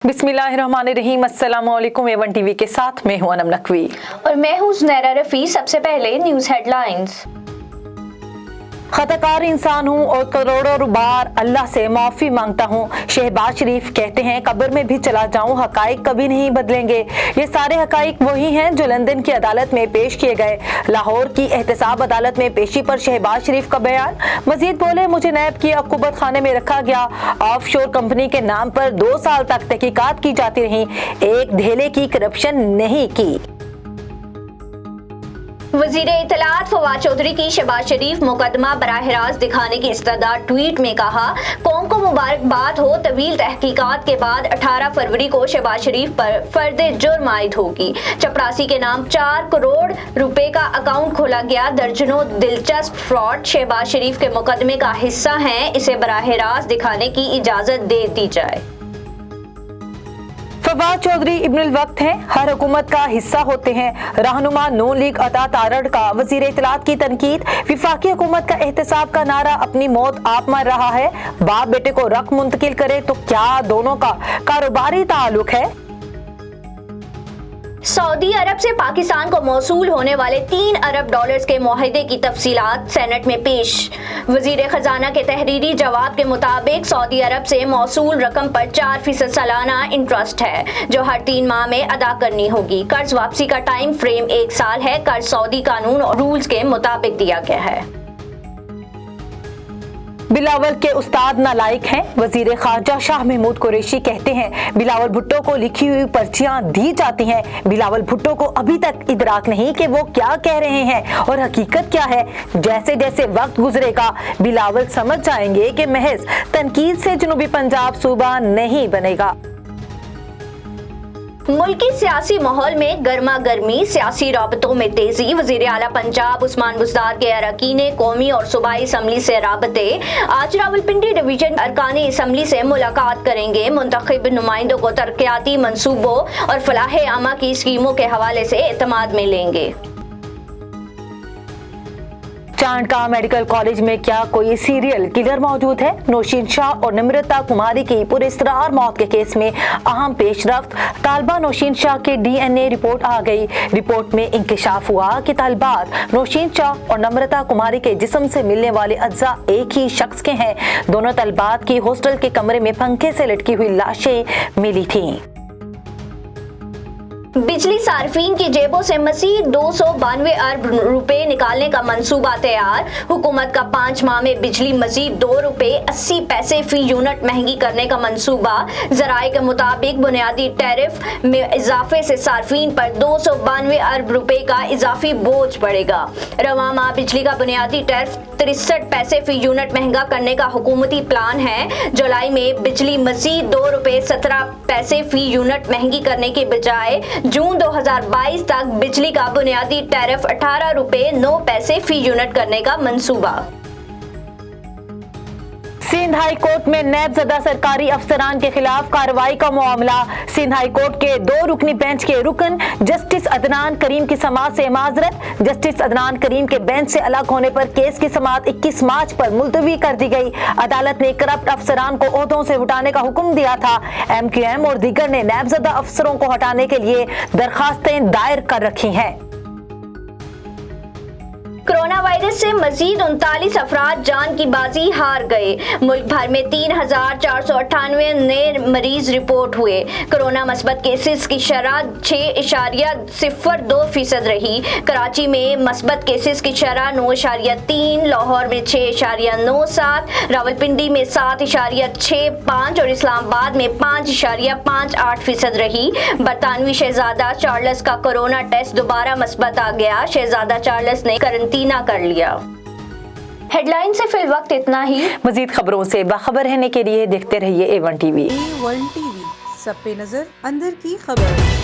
बिस्मिल्लाहिर्रहमानिर्रहीम। अस्सलाम वालेकुम। A1 टीवी के साथ मैं हूं अनम नकवी और मैं हूं ज़ुनैरा रफ़ी। सबसे पहले न्यूज़ हेडलाइंस। खताकार इंसान हूँ और करोड़ों बार अल्लाह से माफ़ी मांगता हूँ। शहबाज शरीफ कहते हैं कब्र में भी चला जाऊँ हकाइक कभी नहीं बदलेंगे। ये सारे हकाइक वही हैं जो लंदन की अदालत में पेश किए गए। लाहौर की एहतसाब अदालत में पेशी पर शहबाज शरीफ का बयान। मजीद बोले, मुझे नैब की अक़ूबत खाने में रखा गया। ऑफशोर कंपनी के नाम पर 2 साल तक तहकीकात की जाती रही, एक धेले की करप्शन नहीं की। वज़ीर इत्तलात फवाद चौधरी की शहबाज शरीफ मुकदमा बराह रास्त दिखाने की इस्तदा। ट्वीट में कहा, कौम को मुबारकबाद हो। तवील तहकीकात के बाद 18 फरवरी को शहबाज शरीफ पर फर्द जुर्म आयद होगी। चपरासी के नाम 4 करोड़ रुपए का अकाउंट खोला गया। दर्जनों दिलचस्प फ्रॉड शहबाज शरीफ के मुकदमे का हिस्सा हैं। इसे बराह रास्त दिखाने की इजाजत दे दी जाए। फवाद चौधरी इब्नुल वक्त हैं, हर हुकूमत का हिस्सा होते हैं। रहनुमा नून लीग अता तारड़ का वज़ीर इत्तलात की तनकीद। विफाकी हुकूमत का एहतसाब का नारा अपनी मौत आप मर रहा है। बाप बेटे को रक़ मुंतकिल करे तो क्या दोनों का कारोबारी ताल्लुक है? सऊदी अरब से पाकिस्तान को मौसूल होने वाले 3 अरब डॉलर्स के मुआहदे की तफसीलात सेनेट में पेश। वज़ीर खजाना के तहरीरी जवाब के मुताबिक सऊदी अरब से मौसूल रकम पर 4% सालाना इंटरेस्ट है, जो हर 3 माह में अदा करनी होगी। कर्ज वापसी का टाइम फ्रेम 1 साल है। कर्ज सऊदी कानून और रूल्स के मुताबिक दिया गया है। बिलावल के उस्ताद नालायक हैं। वजीर खारजा शाह महमूद कुरैशी कहते हैं बिलावल भुट्टो को लिखी हुई पर्चियां दी जाती हैं। बिलावल भुट्टो को अभी तक इदराक नहीं कि वो क्या कह रहे हैं और हकीकत क्या है। जैसे जैसे वक्त गुजरेगा बिलावल समझ जाएंगे कि महज तनकीद से जनूबी पंजाब सूबा नहीं बनेगा। मुल्की सियासी माहौल में गर्मा गर्मी, सियासी राबतों में तेजी। वज़ीर आला पंजाब उस्मान बुज़दार के अरकान कौमी और सूबाई असम्बली से राबते। आज रावलपिंडी डिवीजन अरकान असम्बली से मुलाकात करेंगे। मुंतखब नुमाइंदों को तरक्याती मंसूबों और फलाह आमा की स्कीमों के हवाले से एतमाद में लेंगे। चांदका मेडिकल कॉलेज में क्या कोई सीरियल किलर मौजूद है? नौशीन शाह और नम्रता कुमारी की पुरस्रार मौत के केस में अहम पेशरफ्त। तालिबा नौशीन शाह के DNA रिपोर्ट आ गई। रिपोर्ट में इंकशाफ हुआ कि तालिबात नौशीन शाह और नम्रता कुमारी के जिस्म से मिलने वाले अज्जा एक ही शख्स के हैं। दोनों तालिबात की हॉस्टल के कमरे में पंखे से लटकी हुई लाशें मिली थीं। बिजली सार्फिन की जेबों से मज़ीद 292 अरब रुपए निकालने का मंसूबा तैयार। हुकूमत का 5 माह में बिजली मज़ीद 2 रुपए 80 पैसे फी यूनिट महंगी करने का मंसूबा। ज़राए के मुताबिक बुनियादी टैरिफ में इजाफे से सार्फिन पर 292 अरब रुपए का इजाफी बोझ पड़ेगा। रवां माह बिजली का बुनियादी टैरिफ 63 पैसे फी यूनिट महंगा करने का हुकूमती प्लान है। जुलाई में बिजली मज़ीद 2 रुपए 17 पैसे फी यूनिट महंगी करने के बजाय जून 2022 तक बिजली का बुनियादी टैरिफ 18 रुपए 9 पैसे फी यूनिट करने का मंसूबा। सिंध हाई कोर्ट में नैबज़दा सरकारी अफसरान के खिलाफ कार्रवाई का मामला। सिंध हाई कोर्ट के 2 रुकनी बेंच के रुकन जस्टिस अदनान करीम की समाअत से माजरत। जस्टिस अदनान करीम के बेंच से अलग होने पर केस की समाअत 21 मार्च पर मुलतवी कर दी गई। अदालत ने करप्ट अफसरान को ओहदों से हटाने का हुक्म दिया था। MQM और दीगर ने नैबज़दा अफसरों को हटाने के लिए दरखास्तें दायर कर रखी हैं। कोरोना वायरस से मजीद 39 अफराद जान की बाजी हार गए। मुल्क भर में 3,498 नए मरीज रिपोर्ट हुए। कोरोना मस्बत केसेस की शरह 6.02% रही। कराची में मस्बत केसेस की शरह 9.3, लाहौर में 6.97, रावलपिंडी में 7.65 और इस्लामाबाद में 5.58% रही। बरतानवी शहजादा चार्ल्स का कोरोना टेस्ट दोबारा मस्बत आ गया। शहजादा चार्ल्स ने करंटीना कर लिया। हेडलाइन से फिल वक्त इतना ही। मजीद खबरों से बाखबर रहने के लिए देखते रहिए A1 टीवी। A1 टीवी, सब पे नजर, अंदर की खबर।